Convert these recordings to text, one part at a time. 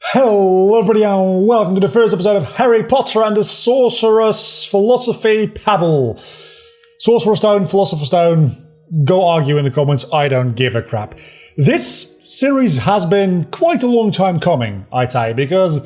Hello everybody and welcome to the first episode of Harry Potter and the Sorcerer's Philosophy Pebble. Sorcerer Stone, Philosopher Stone, go argue in the comments, I don't give a crap. This series has been quite a long time coming, I'd say, because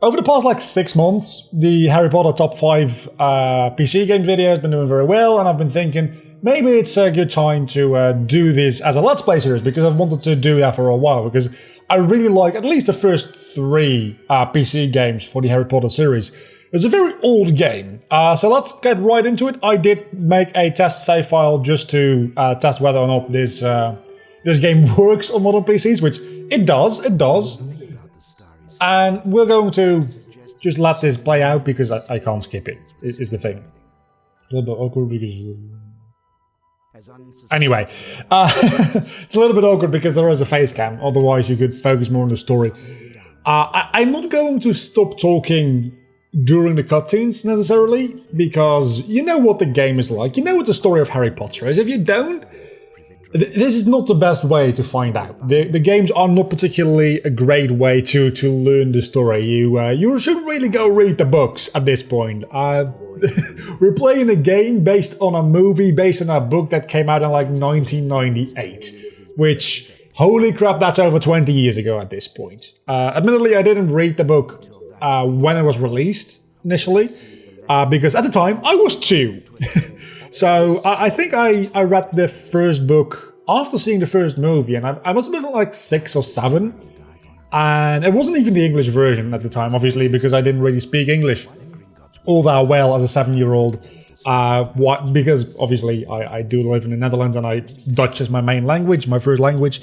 over the past 6 months, the Harry Potter top 5 PC game video has been doing very well, and I've been thinking maybe it's a good time to do this as a Let's Play series, because I've wanted to do that for a while, because I really like at least the first 3 PC games for the Harry Potter series. It's a very old game, so let's get right into it. I did make a test save file just to test whether or not this game works on modern PCs, which it does, and we're going to just let this play out because I can't skip it, is the thing. It's a little bit awkward because... Anyway, it's a little bit awkward because there is a face cam, otherwise you could focus more on the story. I'm not going to stop talking during the cutscenes necessarily, because you know what the game is like, you know what the story of Harry Potter is. If you don't, this is not the best way to find out. The games are not particularly a great way to learn the story. You should really go read the books at this point. We're playing a game based on a movie, based on a book that came out in 1998, which, holy crap, that's over 20 years ago at this point. Admittedly, I didn't read the book when it was released initially, because at the time I was 2. So I think I read the first book after seeing the first movie, and I must have been 6 or 7, and it wasn't even the English version at the time, obviously, because I didn't really speak English all that well as a 7-year-old, because obviously I do live in the Netherlands and Dutch is my main language, my first language,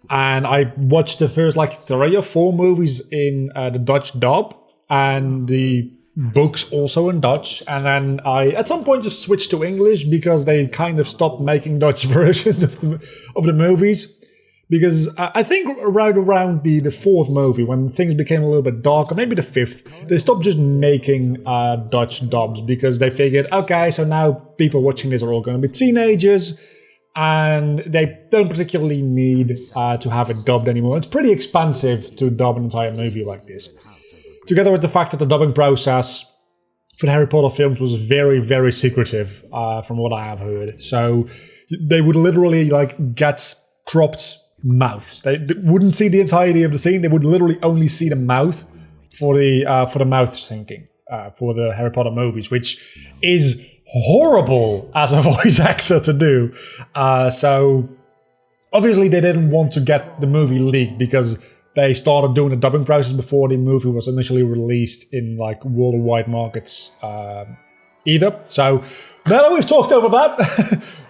and I watched the first 3 or 4 movies in the Dutch dub, and the books also in Dutch, and then I at some point just switched to English because they kind of stopped making Dutch versions of the movies. Because I think around the 4th movie, when things became a little bit darker, maybe the 5th, they stopped just making Dutch dubs, because they figured, okay, so now people watching this are all going to be teenagers, and they don't particularly need to have it dubbed anymore. It's pretty expensive to dub an entire movie like this. Together with the fact that the dubbing process for the Harry Potter films was very, very secretive, from what I have heard. So they would literally get cropped mouths. They wouldn't see the entirety of the scene. They would literally only see the mouth for the mouth syncing for the Harry Potter movies, which is horrible as a voice actor to do. So obviously they didn't want to get the movie leaked, because they started doing the dubbing process before the movie was initially released in worldwide markets either. So now that we've talked over that,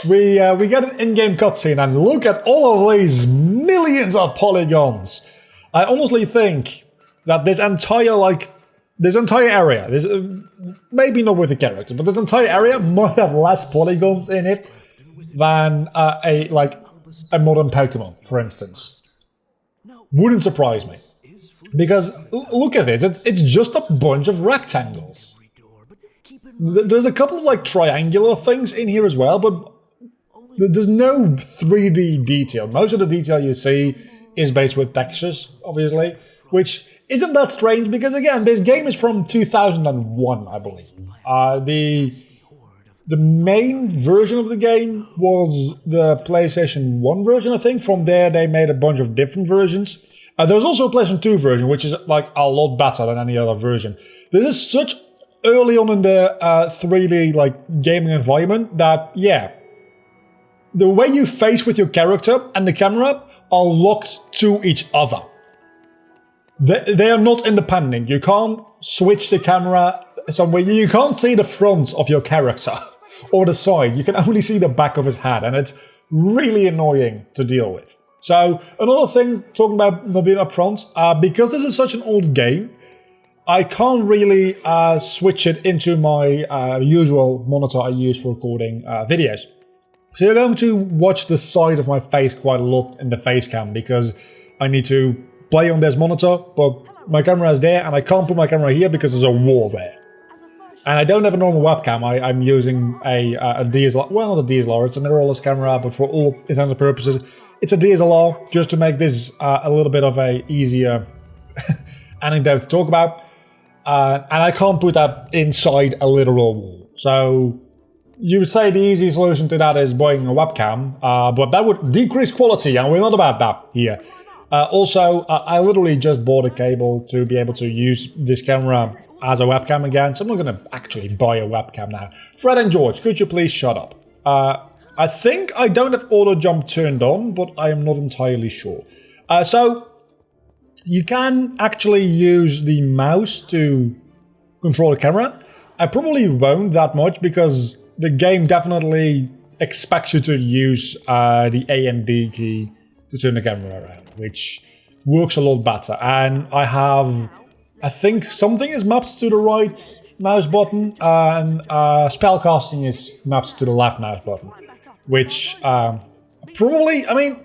we get an in-game cutscene, and look at all of these millions of polygons. I honestly think that this entire area, maybe not with the characters, but this entire area might have less polygons in it than a modern Pokemon, for instance. Wouldn't surprise me, because look at this. It's just a bunch of rectangles. There's a couple of triangular things in here as well, but there's no 3D detail. Most of the detail you see is based with textures, obviously, which isn't that strange, because again, this game is from 2001, I believe. The main version of the game was the PlayStation 1 version, I think. From there, they made a bunch of different versions. There's also a PlayStation 2 version, which is a lot better than any other version. This is such early on in the 3D gaming environment that, yeah, the way you face with your character and the camera are locked to each other. They are not independent. You can't switch the camera somewhere. You can't see the front of your character or the side. You can only see the back of his head, and it's really annoying to deal with. So another thing, talking about not being upfront, because this is such an old game, I can't really switch it into my usual monitor I use for recording videos. So you're going to watch the side of my face quite a lot in the face cam, because I need to play on this monitor, but my camera is there, and I can't put my camera here because there's a wall there. And I don't have a normal webcam. I'm using a DSLR, well, not a DSLR, it's a mirrorless camera, but for all intents and purposes, it's a DSLR, just to make this a little bit of a easier anecdote to talk about. And I can't put that inside a literal wall. So you would say the easy solution to that is buying a webcam, but that would decrease quality, and we're not about that here. Also, I literally just bought a cable to be able to use this camera as a webcam again, so I'm not going to actually buy a webcam now. Fred and George, could you please shut up? I think I don't have auto jump turned on, but I am not entirely sure. So you can actually use the mouse to control the camera. I probably won't that much because the game definitely expects you to use the A and D key to turn the camera around, which works a lot better. And I think something is mapped to the right mouse button, and spellcasting is mapped to the left mouse button, which probably, I mean,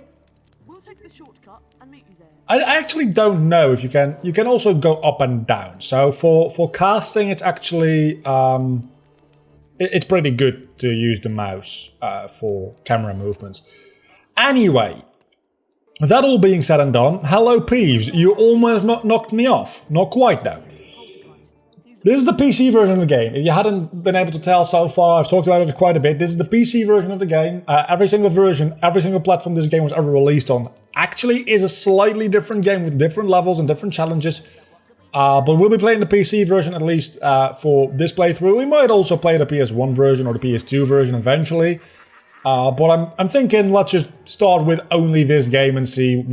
I actually don't know if you can. You can also go up and down. So for casting, it's actually it's pretty good to use the mouse for camera movements. Anyway, that all being said and done, hello Peeves, you almost knocked me off. Not quite though. This is the PC version of the game. If you hadn't been able to tell so far, I've talked about it quite a bit. This is the PC version of the game. Every single version, every single platform this game was ever released on actually is a slightly different game with different levels and different challenges. But we'll be playing the PC version at least for this playthrough. We might also play the PS1 version or the PS2 version eventually. But I'm thinking let's just start with only this game and see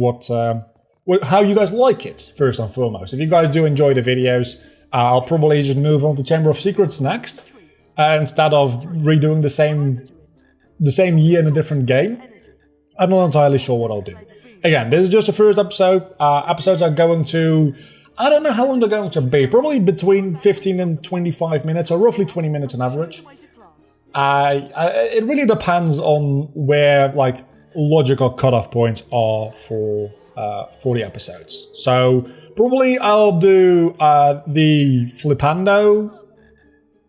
how you guys like it, first and foremost. If you guys do enjoy the videos, I'll probably just move on to Chamber of Secrets next, instead of redoing the same year in a different game. I'm not entirely sure what I'll do. Again, this is just the first episode. Episodes are going to, I don't know how long they're going to be, probably between 15 and 25 minutes, or roughly 20 minutes on average. It really depends on where like logical cutoff points are for the episodes. So probably I'll do the Flipando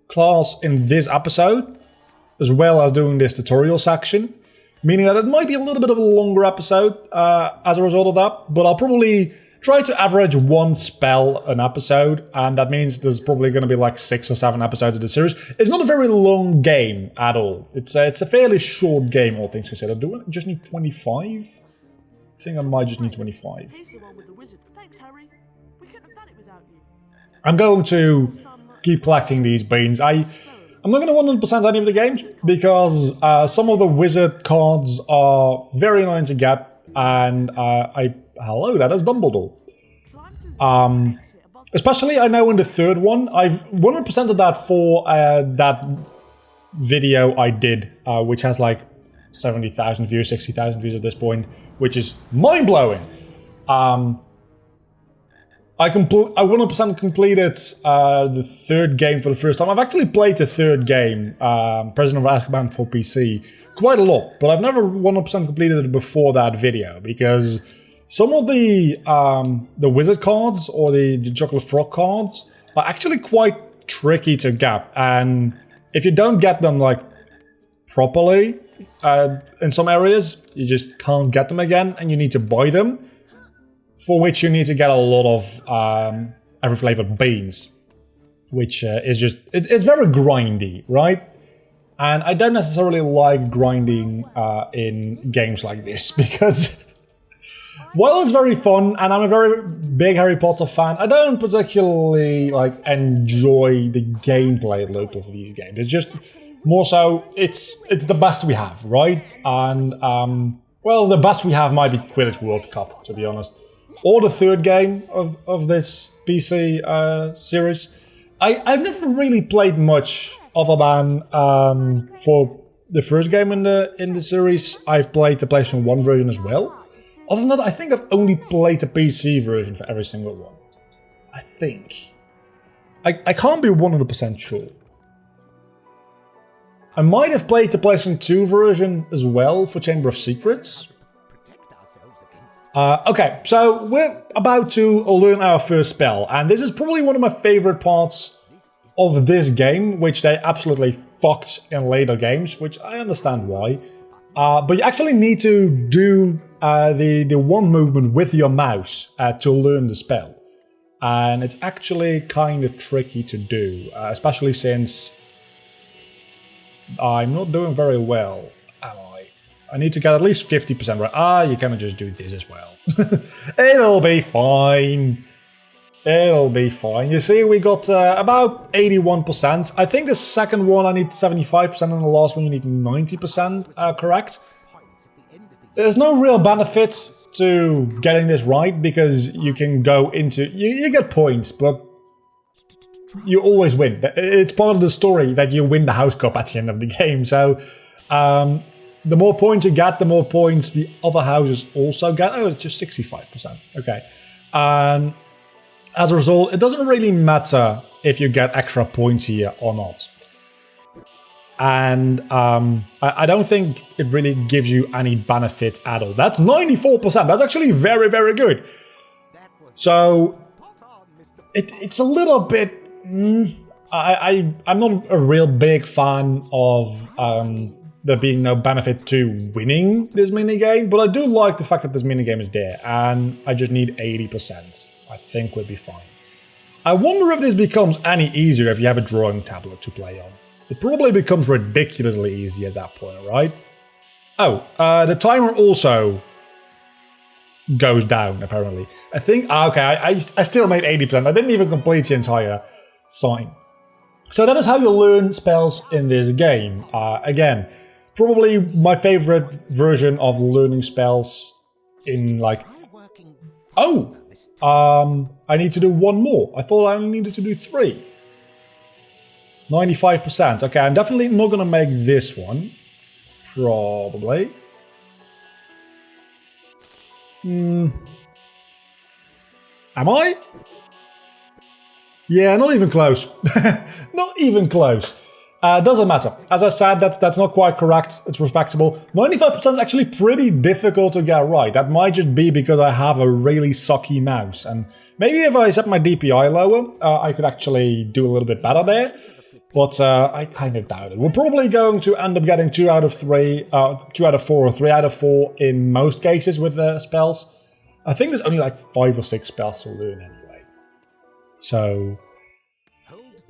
class in this episode, as well as doing this tutorial section, meaning that it might be a little bit of a longer episode as a result of that, but I'll probably try to average one spell an episode, and that means there's probably going to be like 6 or 7 episodes of the series. It's not a very long game at all. It's a fairly short game, all things considered. Do I just need 25? I think I might just need 25. I'm going to keep collecting these beans. I'm not going to 100% any of the games, because some of the wizard cards are very annoying to get, and hello, that is Dumbledore. Especially, I know in the third one, I've 100%ed that for that video I did, which has like 70,000 views, 60,000 views at this point, which is mind-blowing. I 100% completed the third game for the first time. I've actually played the third game, Prisoner of Azkaban for PC, quite a lot, but I've never 100% completed it before that video, because some of the wizard cards or the chocolate frog cards are actually quite tricky to get, and if you don't get them like properly in some areas, you just can't get them again, and you need to buy them, for which you need to get a lot of every flavored beans, which is just it's very grindy, right? And I don't necessarily like grinding in games like this, because while it's very fun, and I'm a very big Harry Potter fan, I don't particularly like enjoy the gameplay loop of these games. It's just more so it's the best we have, right? And well, the best we have might be Quidditch World Cup, to be honest, or the third game of this PC series. I've never really played much other than for the first game in the series. I've played the PlayStation 1 version as well. Other than that, I think I've only played the PC version for every single one. I think. I can't be 100% sure. I might have played the PlayStation 2 version as well for Chamber of Secrets. Okay, so we're about to learn our first spell, and this is probably one of my favorite parts of this game, which they absolutely fucked in later games, which I understand why. But you actually need to do the one movement with your mouse to learn the spell. And it's actually kind of tricky to do, especially since I'm not doing very well, am I? I need to get at least 50% right. You cannot just do this as well. It'll be fine. It'll be fine. You see, we got about 81%. I think the second one I need 75% and the last one you need 90% correct. There's no real benefit to getting this right because you can go into... You get points, but you always win. It's part of the story that you win the house cup at the end of the game. So the more points you get, the more points the other houses also get. Oh, it's just 65%. Okay. As a result, it doesn't really matter if you get extra points here or not. And I don't think it really gives you any benefit at all. That's 94%. That's actually very, very good. So it's a little bit... I'm not a real big fan of there being no benefit to winning this minigame, but I do like the fact that this minigame is there, and I just need 80%. I think we'll be fine. I wonder if this becomes any easier if you have a drawing tablet to play on. It probably becomes ridiculously easy at that point, right? Oh, the timer also goes down, apparently. I think... Okay, I still made 80%. I didn't even complete the entire sign. So that is how you learn spells in this game. Again, probably my favorite version of learning spells in, like... Oh! I need to do one more. I thought I only needed to do 3. 95%. Okay, I'm definitely not going to make this one. Probably. Am I? Yeah, not even close. Not even close. Doesn't matter. As I said, that's not quite correct. It's respectable. 95% is actually pretty difficult to get right. That might just be because I have a really sucky mouse. And maybe if I set my DPI lower, I could actually do a little bit better there. But I kind of doubt it. We're probably going to end up getting 2 out of 3, 2 out of 4, or 3 out of 4 in most cases with the spells. I think there's only like 5 or 6 spells to learn anyway. So...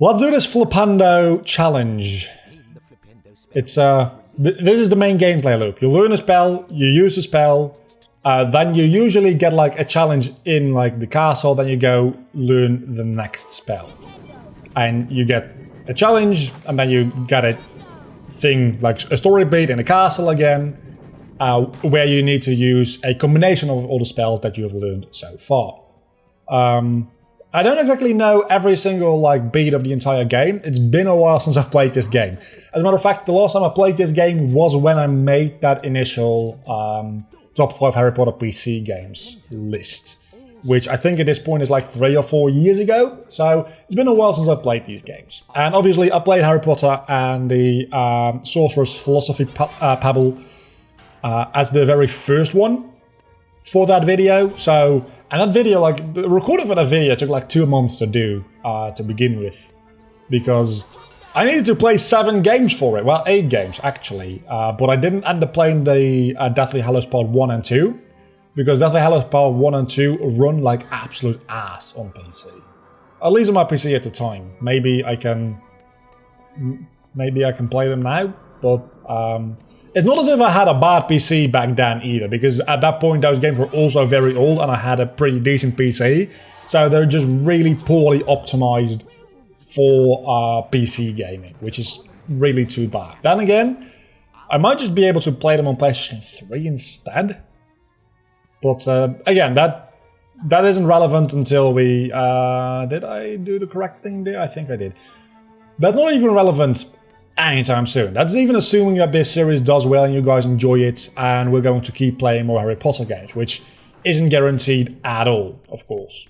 let's do this Flipendo challenge. It's this is the main gameplay loop. You learn a spell, you use a spell, then you usually get like a challenge in like the castle, then you go learn the next spell. And you get a challenge, and then you get a thing like a story beat in a castle again, where you need to use a combination of all the spells that you have learned so far. I don't exactly know every single like beat of the entire game. It's been a while since I've played this game. As a matter of fact, the last time I played this game was when I made that initial top 5 Harry Potter PC games list, which I think at this point is like 3 or 4 years ago. So it's been a while since I've played these games. And obviously I played Harry Potter and the Sorcerer's Philosophy Pebble as the very first one for that video. So... and that video, like, the recording for that video took like 2 months to do, to begin with. Because I needed to play 7 games for it. Well, 8 games, actually. But I didn't end up playing the Deathly Hallows Part 1 and 2. Because Deathly Hallows Part 1 and 2 run like absolute ass on PC. At least on my PC at the time. Maybe I can play them now. But, it's not as if I had a bad PC back then either, because at that point those games were also very old and I had a pretty decent PC. So they're just really poorly optimized for PC gaming, which is really too bad. Then again, I might just be able to play them on PlayStation 3 instead. But again, that isn't relevant until we... did I do the correct thing there? I think I did. That's not even relevant anytime soon. That's even assuming that this series does well and you guys enjoy it, and we're going to keep playing more Harry Potter games, which isn't guaranteed at all, of course.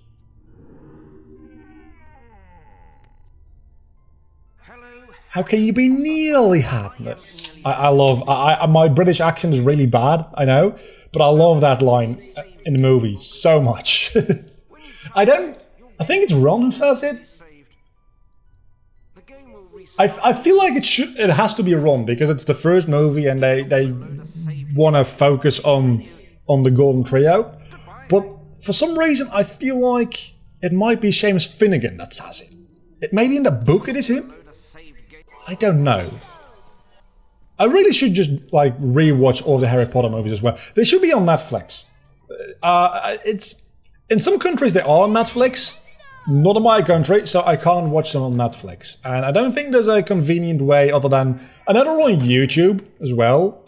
How can you be nearly hapless? I love... my British accent is really bad, I know, but I love that line in the movie so much. I think it's Ron who says it. I feel like it has to be Ron because it's the first movie and they want to focus on the Golden Trio. But for some reason I feel like it might be Seamus Finnegan that says it. Maybe in the book it is him? I don't know. I really should just like rewatch all the Harry Potter movies as well. They should be on Netflix. It's in some countries they are on Netflix, not in my country, so I can't watch them on Netflix. And I don't think there's a convenient way other than I know they're on YouTube as well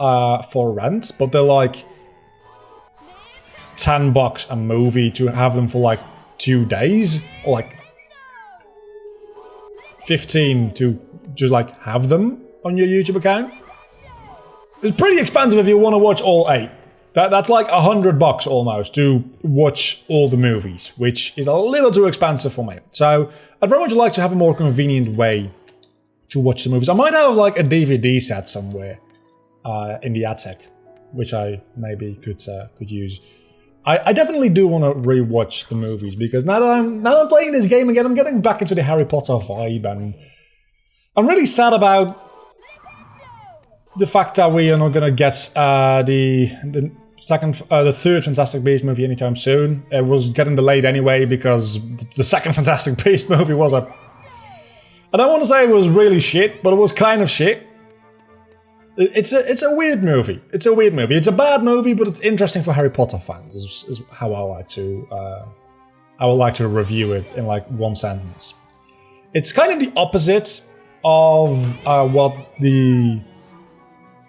for rent, but they're like $10 a movie to have them for like 2 days, or like 15 to just like have them on your YouTube account. It's pretty expensive if you want to watch all 8. That's like $100 almost to watch all the movies, which is a little too expensive for me. So I'd very much like to have a more convenient way to watch the movies. I might have like a DVD set somewhere in the attic, which I maybe could use. I definitely do want to rewatch the movies because now that I'm playing this game again, I'm getting back into the Harry Potter vibe, and I'm really sad about the fact that we are not going to get the third Fantastic Beasts movie anytime soon. It was getting delayed anyway because the second Fantastic Beasts movie was I don't want to say it was really shit, but it was kind of shit. It's a weird movie. It's a weird movie. It's a bad movie, but it's interesting for Harry Potter fans. Is how I would like to review it in like one sentence. It's kind of the opposite of what the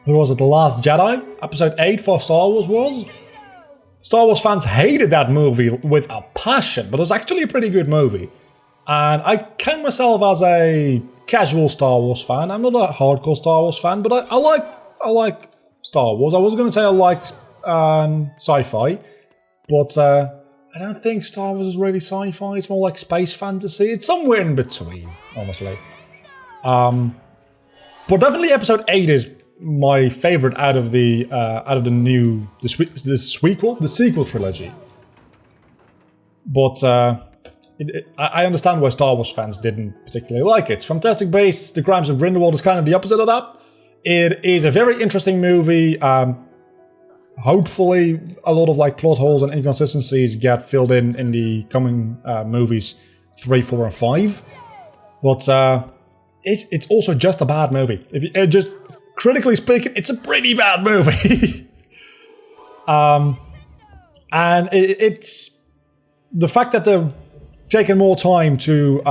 The Last Jedi, Episode 8 for Star Wars was. Star Wars fans hated that movie with a passion, but it was actually a pretty good movie. And I count myself as a casual Star Wars fan. I'm not a hardcore Star Wars fan, but I like Star Wars. I was going to say I liked sci-fi, but I don't think Star Wars is really sci-fi. It's more like space fantasy. It's somewhere in between, honestly. But definitely Episode 8 is my favorite out of the sequel trilogy. But I understand why Star Wars fans didn't particularly like it. Fantastic Beasts: The Crimes of Grindelwald is kind of the opposite of that. It is a very interesting movie. Hopefully, a lot of like plot holes and inconsistencies get filled in the coming movies 3, 4, and 5. But it's also just a bad movie. If you, just critically speaking, it's a pretty bad movie. And it's the fact that they're taking more time to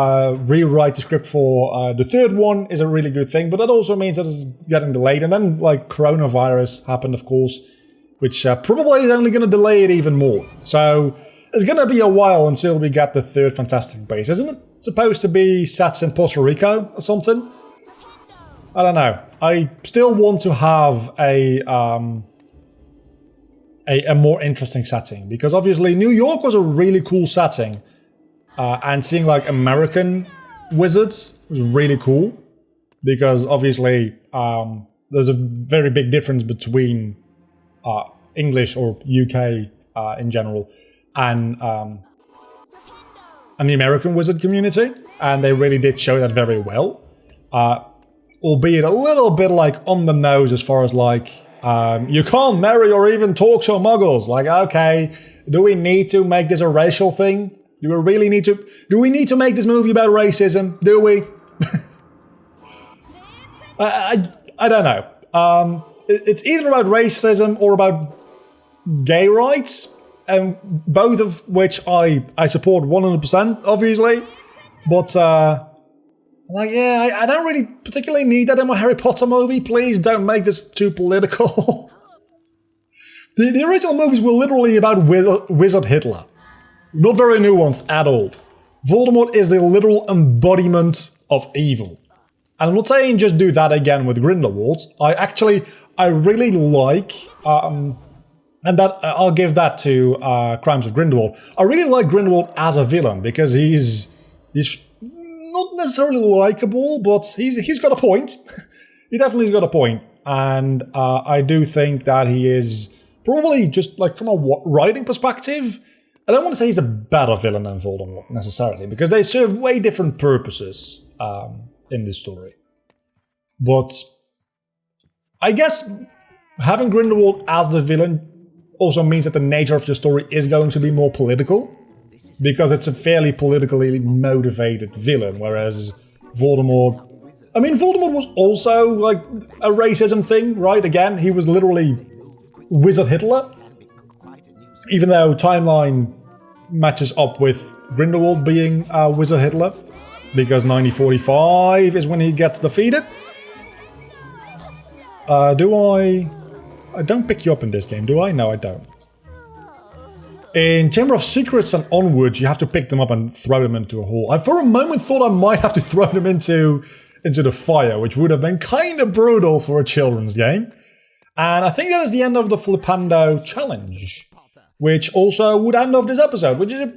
rewrite the script for the third one is a really good thing, but that also means that it's getting delayed. And then like coronavirus happened, of course, which probably is only going to delay it even more. So it's going to be a while until we get the third Fantastic Beasts. Isn't it supposed to be set in Puerto Rico or something? I don't know. I still want to have a more interesting setting, because obviously New York was a really cool setting, and seeing like American wizards was really cool, because obviously there's a very big difference between English or UK in general and the American wizard community, and they really did show that very well. Albeit a little bit like on the nose as far as like, you can't marry or even talk to muggles. Like, okay, do we need to make this a racial thing? Do we need to make this movie about racism? Do we? I don't know. It's either about racism or about gay rights, and both of which I support 100%, obviously. But, like, yeah, I don't really particularly need that in my Harry Potter movie. Please don't make this too political. The original movies were literally about Wizard Hitler. Not very nuanced at all. Voldemort is the literal embodiment of evil. And I'm not saying just do that again with Grindelwald. I really like, and that I'll give that to Crimes of Grindelwald. I really like Grindelwald as a villain, because he's not necessarily likable, but he's got a point. He definitely got a point. And I do think that he is probably, just like from a writing perspective, I don't want to say he's a better villain than Voldemort necessarily, because they serve way different purposes in this story. But I guess having Grindelwald as the villain also means that the nature of the story is going to be more political. because it's a fairly politically motivated villain, whereas Voldemort... I mean, Voldemort was also, like, a racism thing, right? Again, he was literally Wizard Hitler, even though timeline matches up with Grindelwald being Wizard Hitler, because 1945 is when he gets defeated. I don't pick you up in this game, do I? No, I don't. In Chamber of Secrets and onwards, you have to pick them up and throw them into a hole. I for a moment thought I might have to throw them into the fire, which would have been kind of brutal for a children's game. And I think that is the end of the Flipando challenge, which also would end off this episode, which is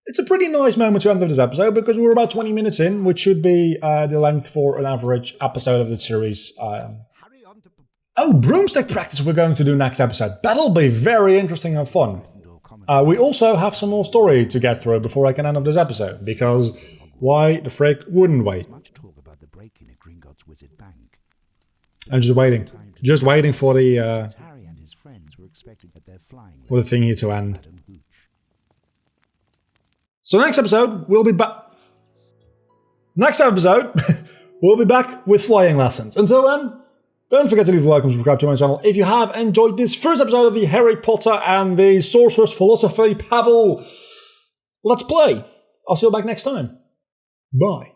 it's a pretty nice moment to end of this episode, because we're about 20 minutes in, which should be the length for an average episode of the series. Oh, broomstick practice we're going to do next episode. That'll be very interesting and fun. We also have some more story to get through before I can end up this episode, because why the frick wouldn't wait? I'm just waiting. Just waiting for the thingy to end. So next episode, we'll be back... Next episode, we'll be back with flying lessons. Until then, don't forget to leave a like and subscribe to my channel if you have enjoyed this first episode of the Harry Potter and the Sorcerer's Philosophy Pebble Let's Play. I'll see you back next time. Bye.